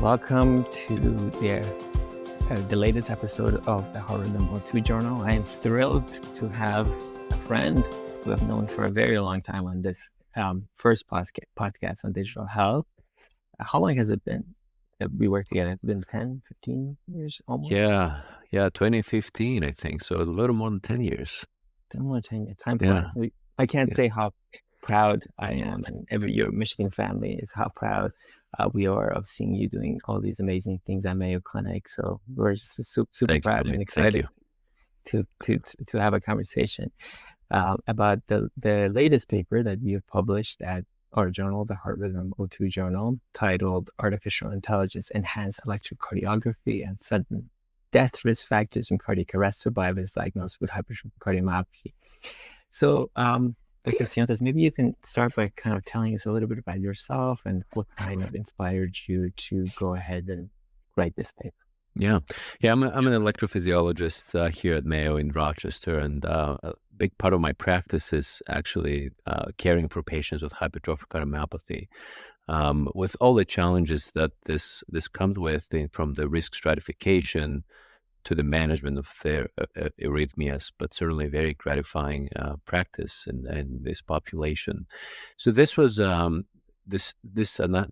Welcome to the latest episode of the HRO2 Journal. I am thrilled to have a friend who I've known for a very long time on this first podcast on digital health. How long has it been that we worked together? It's been 10, 15 years almost? Yeah, 2015, I think. So a little more than 10 years. More 10 years. Time Yeah. flies. I can't say how proud I am, and your Michigan family is how proud we are of seeing you doing all these amazing things at Mayo Clinic. So we're just super proud and excited to have a conversation about the latest paper that we have published at our journal, the HRO2 Journal, titled "Artificial Intelligence Enhanced Electrocardiography and Sudden Death Risk Factors in Cardiac Arrest Survivors Diagnosed with Hypertrophic Cardiomyopathy." So, Dr. Siontis, maybe you can start by kind of telling us a little bit about yourself and what kind of inspired you to go ahead and write this paper. Yeah. I'm an electrophysiologist here at Mayo in Rochester, and a big part of my practice is actually caring for patients with hypertrophic cardiomyopathy. With all the challenges that this comes with, from the risk stratification to the management of their arrhythmias, but certainly very gratifying practice in this population. So this was this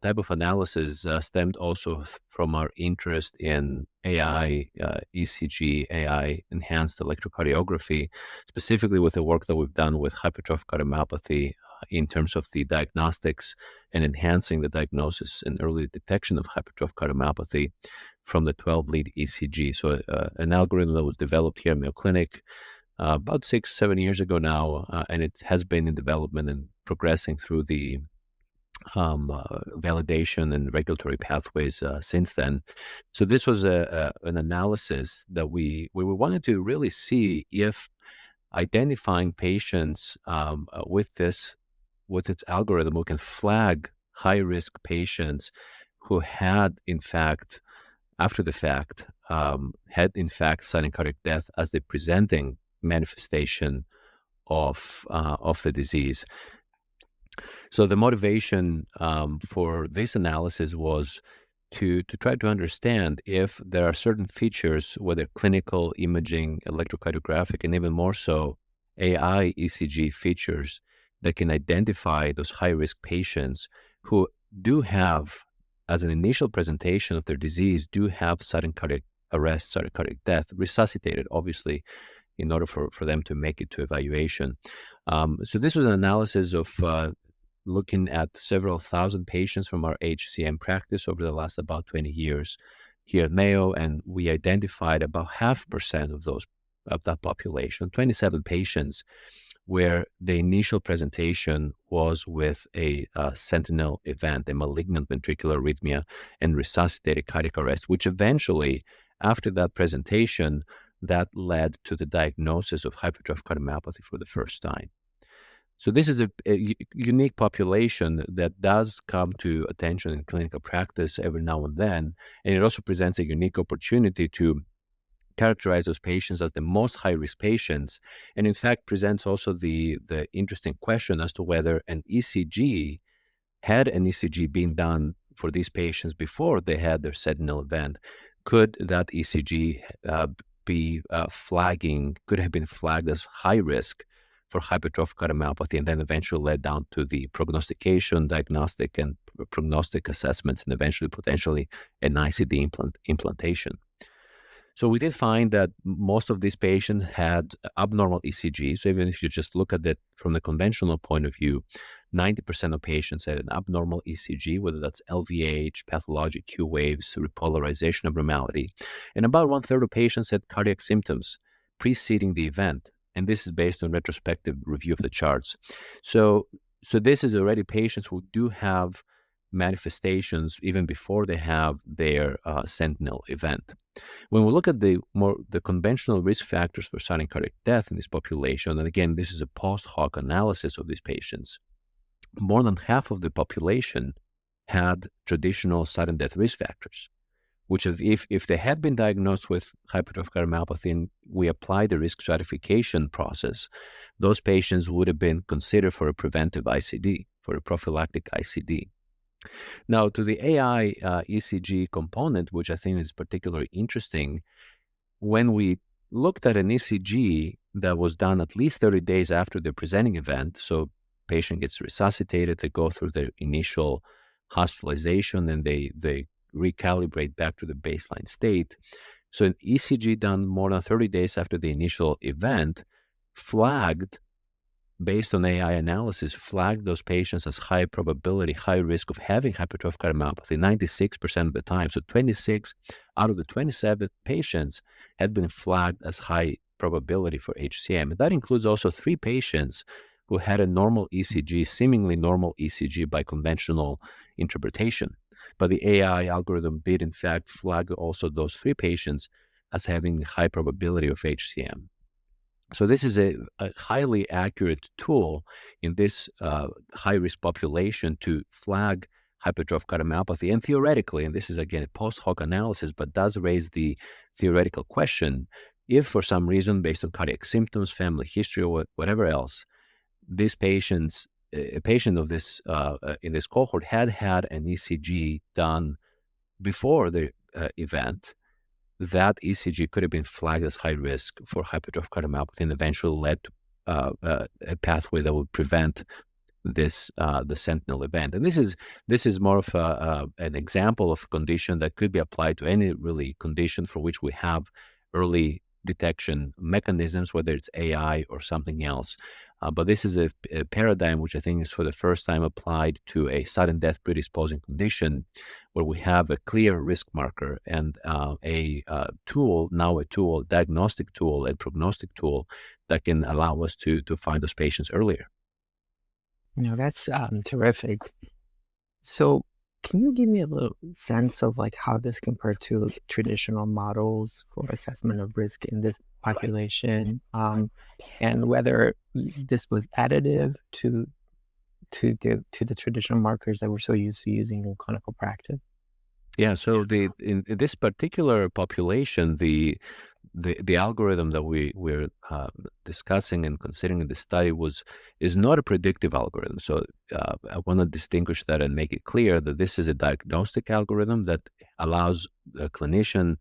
type of analysis stemmed also from our interest in AI, ECG, AI enhanced electrocardiography, specifically with the work that we've done with hypertrophic cardiomyopathy in terms of the diagnostics and enhancing the diagnosis and early detection of hypertrophic cardiomyopathy from the 12-lead ECG. So an algorithm that was developed here at Mayo Clinic about 6-7 years ago now, and it has been in development and progressing through the validation and regulatory pathways since then. So this was an analysis that we wanted to really see if identifying patients with its algorithm, we can flag high-risk patients who had, in fact, after the fact, sudden cardiac death as the presenting manifestation of the disease. So the motivation for this analysis was to try to understand if there are certain features, whether clinical, imaging, electrocardiographic, and even more so AI ECG features, that can identify those high-risk patients who do have, as an initial presentation of their disease, do have sudden cardiac arrest, sudden cardiac death, resuscitated, obviously, in order for them to make it to evaluation. So this was an analysis of looking at several thousand patients from our HCM practice over the last about 20 years here at Mayo, and we identified about 0.5% of that population, 27 patients, where the initial presentation was with a sentinel event, a malignant ventricular arrhythmia, and resuscitated cardiac arrest, which eventually, after that presentation, that led to the diagnosis of hypertrophic cardiomyopathy for the first time. So this is a unique population that does come to attention in clinical practice every now and then, and it also presents a unique opportunity to characterize those patients as the most high-risk patients, and in fact presents also the interesting question as to whether an ECG being done for these patients before they had their sentinel event, could that ECG could have been flagged as high risk for hypertrophic cardiomyopathy, and then eventually led down to the prognostication, diagnostic, and prognostic assessments, and eventually potentially an ICD implantation. So we did find that most of these patients had abnormal ECG. So even if you just look at it from the conventional point of view, 90% of patients had an abnormal ECG, whether that's LVH, pathologic Q waves, repolarization abnormality. And about 1/3 of patients had cardiac symptoms preceding the event. And this is based on retrospective review of the charts. So this is already patients who do have manifestations even before they have their sentinel event. When we look at the conventional risk factors for sudden cardiac death in this population, and again, this is a post hoc analysis of these patients, more than half of the population had traditional sudden death risk factors, which if they had been diagnosed with hypertrophic cardiomyopathy and we applied the risk stratification process, those patients would have been considered for a preventive ICD, for a prophylactic ICD. Now, to the AI ECG component, which I think is particularly interesting, when we looked at an ECG that was done at least 30 days after the presenting event, so patient gets resuscitated, they go through the initial hospitalization, and they recalibrate back to the baseline state. So an ECG done more than 30 days after the initial event flagged, based on AI analysis, flagged those patients as high probability, high risk of having hypertrophic cardiomyopathy 96% of the time. So 26 out of the 27 patients had been flagged as high probability for HCM. And that includes also 3 patients who had a normal ECG, seemingly normal ECG by conventional interpretation. But the AI algorithm did in fact flag also those 3 patients as having high probability of HCM. So this is a highly accurate tool in this high-risk population to flag hypertrophic cardiomyopathy. And theoretically, and this is again a post hoc analysis, but does raise the theoretical question, if for some reason, based on cardiac symptoms, family history, or whatever else, these patients, a patient of this in this cohort had an ECG done before the event, that ECG could have been flagged as high risk for hypertrophic cardiomyopathy and eventually led to a pathway that would prevent this the sentinel event. And this is more of an example of a condition that could be applied to any really condition for which we have early detection mechanisms, whether it's AI or something else. But this is a paradigm which I think is for the first time applied to a sudden death predisposing condition, where we have a clear risk marker and a diagnostic tool and prognostic tool that can allow us to find those patients earlier. That's terrific. So can you give me a little sense of like how this compared to traditional models for assessment of risk in this population, and whether this was additive to the traditional markers that we're so used to using in clinical practice? Yeah, so in this particular population, the algorithm that we're discussing and considering in the study is not a predictive algorithm. So I want to distinguish that and make it clear that this is a diagnostic algorithm that allows a clinician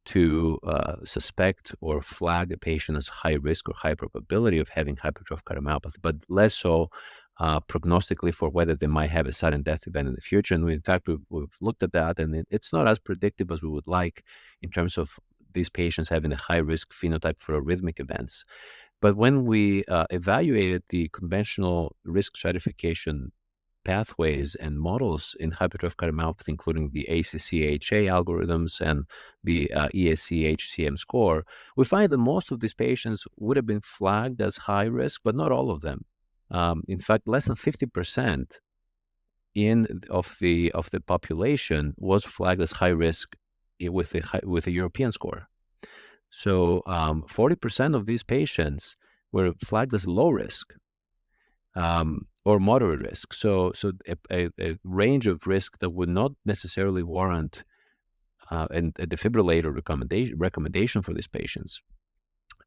to suspect or flag a patient as high risk or high probability of having hypertrophic cardiomyopathy, but less so prognostically for whether they might have a sudden death event in the future. And in fact, we've looked at that, and it's not as predictive as we would like in terms of these patients having a high risk phenotype for arrhythmic events. But when we evaluated the conventional risk stratification pathways and models in hypertrophic cardiomyopathy, including the ACC-AHA algorithms and the ESC-HCM score, we find that most of these patients would have been flagged as high risk, but not all of them. In fact, less than 50% of the population was flagged as high risk with a European score. So 40% of these patients were flagged as low risk or moderate risk. So a range of risk that would not necessarily warrant a defibrillator recommendation for these patients.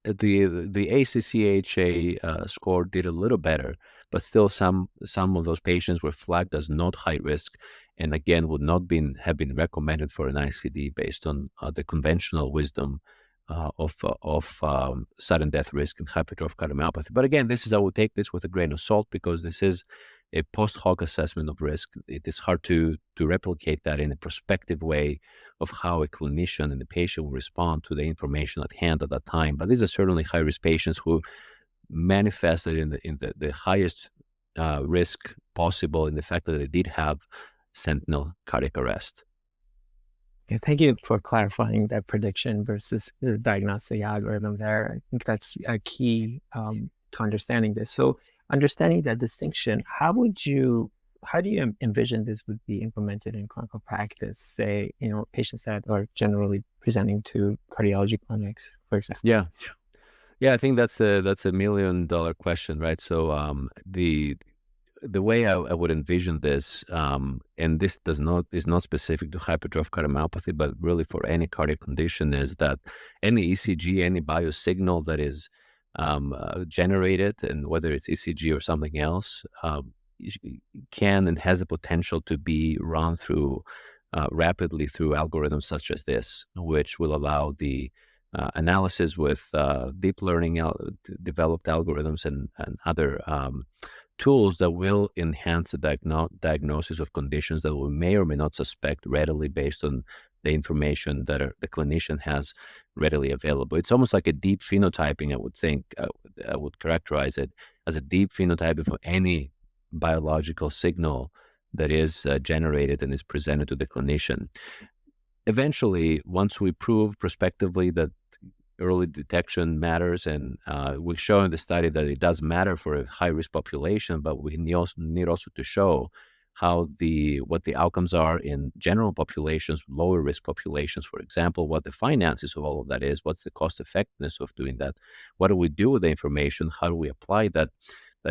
The ACC-AHA score did a little better, but still some of those patients were flagged as not high risk, and again would not have been recommended for an ICD based on the conventional wisdom of sudden death risk and hypertrophic cardiomyopathy. But again, I would take this with a grain of salt, because this is a post hoc assessment of risk. It is hard to replicate that in a prospective way of how a clinician and the patient will respond to the information at hand at that time. But these are certainly high risk patients who manifested in the highest risk possible in the fact that they did have sentinel cardiac arrest. Yeah, thank you for clarifying that prediction versus the diagnostic algorithm there. I think that's a key to understanding this. So understanding that distinction, how do you envision this would be implemented in clinical practice? Say, patients that are generally presenting to cardiology clinics, for example. Yeah, I think that's a $1 million question, right? So the way I would envision this, and this is not specific to hypertrophic cardiomyopathy, but really for any cardiac condition, is that any ECG, any biosignal that is generated, and whether it's ECG or something else, can and has the potential to be run through rapidly through algorithms such as this, which will allow the analysis with deep learning developed algorithms and other tools that will enhance the diagnosis of conditions that we may or may not suspect readily based on the information that the clinician has readily available. It's almost like a deep phenotyping, I would think. I would characterize it as a deep phenotyping for any biological signal that is generated and is presented to the clinician. Eventually, once we prove prospectively that early detection matters, and we show in the study that it does matter for a high-risk population, but we need also to show what the outcomes are in general populations, lower risk populations, for example, what the finances of all of that is, what's the cost effectiveness of doing that, what do we do with the information, how do we apply that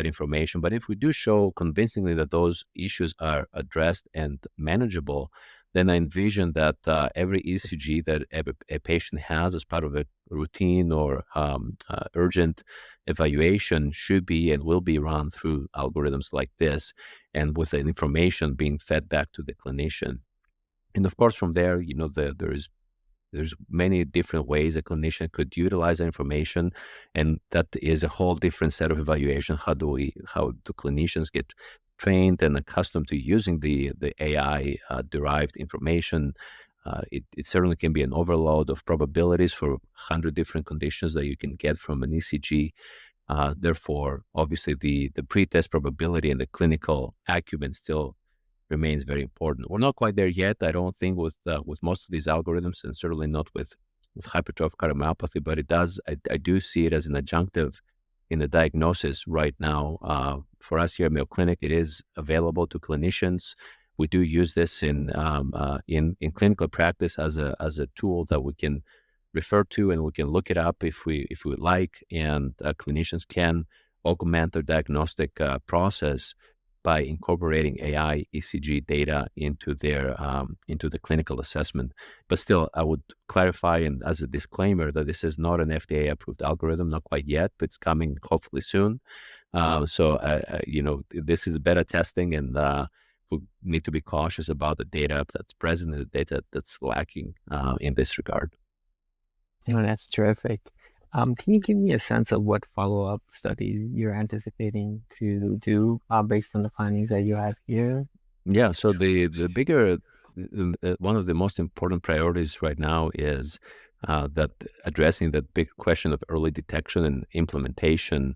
information. But if we do show convincingly that those issues are addressed and manageable, then I envision that every ECG that a patient has as part of a routine or urgent evaluation should be and will be run through algorithms like this, and with the information being fed back to the clinician. And of course, from there, there's many different ways a clinician could utilize that information, and that is a whole different set of evaluation. How do clinicians get trained and accustomed to using the AI derived information? It certainly can be an overload of probabilities for 100 different conditions that you can get from an ECG. Therefore, obviously, the pretest probability and the clinical acumen still remains very important. We're not quite there yet, I don't think, with most of these algorithms, and certainly not with hypertrophic cardiomyopathy. But I do see it as an adjunctive in the diagnosis right now. For us here at Mayo Clinic, it is available to clinicians. We do use this in clinical practice as a tool that we can refer to, and we can look it up if we would like, and clinicians can augment their diagnostic process by incorporating AI ECG data into the clinical assessment. But still, I would clarify, and as a disclaimer, that this is not an FDA approved algorithm, not quite yet, but it's coming hopefully soon. This is beta testing, and we need to be cautious about the data that's present and the data that's lacking in this regard. That's terrific. Can you give me a sense of what follow-up studies you're anticipating to do based on the findings that you have here? Yeah, so the bigger, one of the most important priorities right now is that addressing that big question of early detection and implementation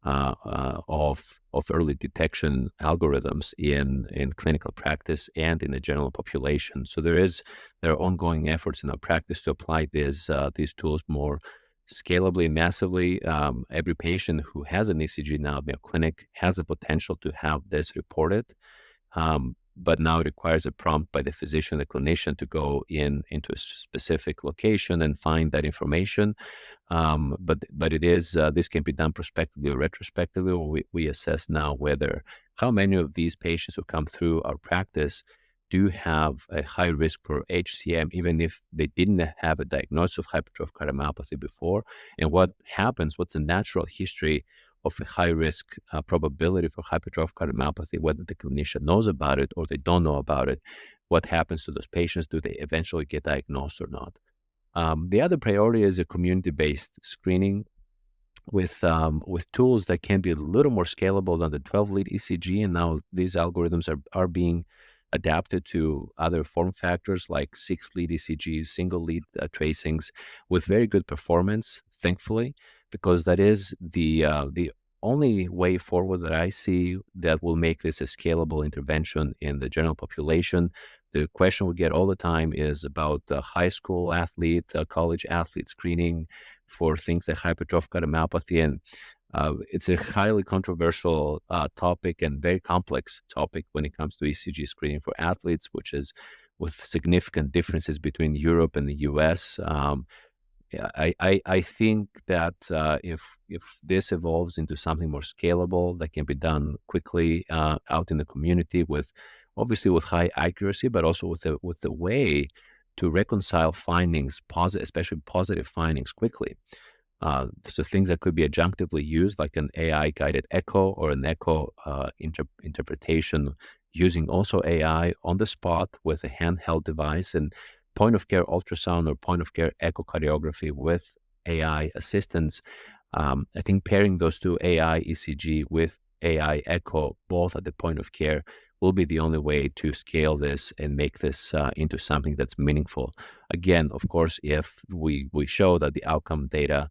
of early detection algorithms in clinical practice and in the general population. So there are ongoing efforts in our practice to apply these tools more scalably, massively. Every patient who has an ECG now at Mayo Clinic has the potential to have this reported. But now it requires a prompt by the physician, the clinician, to go into a specific location and find that information. But it is this can be done prospectively or retrospectively. We assess now how many of these patients who come through our practice do have a high risk for HCM, even if they didn't have a diagnosis of hypertrophic cardiomyopathy before, and what's the natural history of a high risk probability for hypertrophic cardiomyopathy, whether the clinician knows about it or they don't know about it. What happens to those patients? Do they eventually get diagnosed or not? The other priority is a community-based screening with tools that can be a little more scalable than the 12-lead ECG. And now these algorithms are being adapted to other form factors like 6-lead ECGs, single-lead tracings, with very good performance, thankfully, because that is the only way forward that I see that will make this a scalable intervention in the general population. The question we get all the time is about high school athlete, college athlete screening for things like hypertrophic cardiomyopathy, and it's a highly controversial topic and very complex topic when it comes to ECG screening for athletes, which is with significant differences between Europe and the US. I think that if this evolves into something more scalable that can be done quickly out in the community, obviously with high accuracy, but also with a way to reconcile findings, especially positive findings, quickly. So things that could be adjunctively used, like an AI-guided echo or an echo interpretation using also AI on the spot with a handheld device, and point-of-care ultrasound or point-of-care echocardiography with AI assistance. I think pairing those two, AI ECG with AI echo, both at the point of care, will be the only way to scale this and make this into something that's meaningful. Again, of course, if we show that the outcome data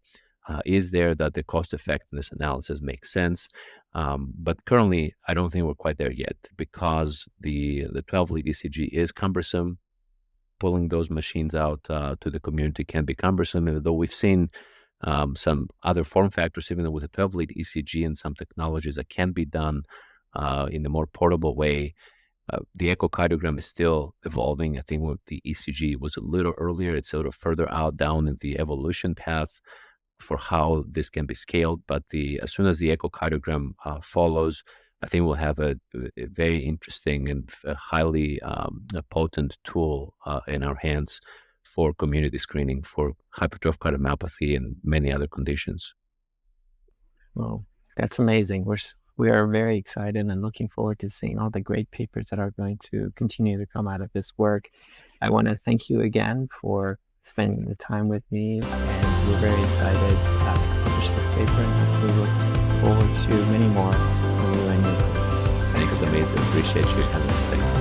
is there, that the cost effectiveness analysis makes sense. But currently, I don't think we're quite there yet, because the 12-lead ECG is cumbersome. Pulling those machines out to the community can be cumbersome, even though we've seen some other form factors, even with a 12-lead ECG and some technologies that can be done in a more portable way. The echocardiogram is still evolving. I think the ECG was a little earlier. It's a little further out down in the evolution path for how this can be scaled. But as soon as the echocardiogram follows, I think we'll have a very interesting and a highly potent tool in our hands for community screening for hypertrophic cardiomyopathy and many other conditions. Well, that's amazing. We are very excited and looking forward to seeing all the great papers that are going to continue to come out of this work. I want to thank you again for spending the time with me, and we're very excited to publish this paper, and we look forward to many more from you and you. Thanks, Hamid. Appreciate you having me.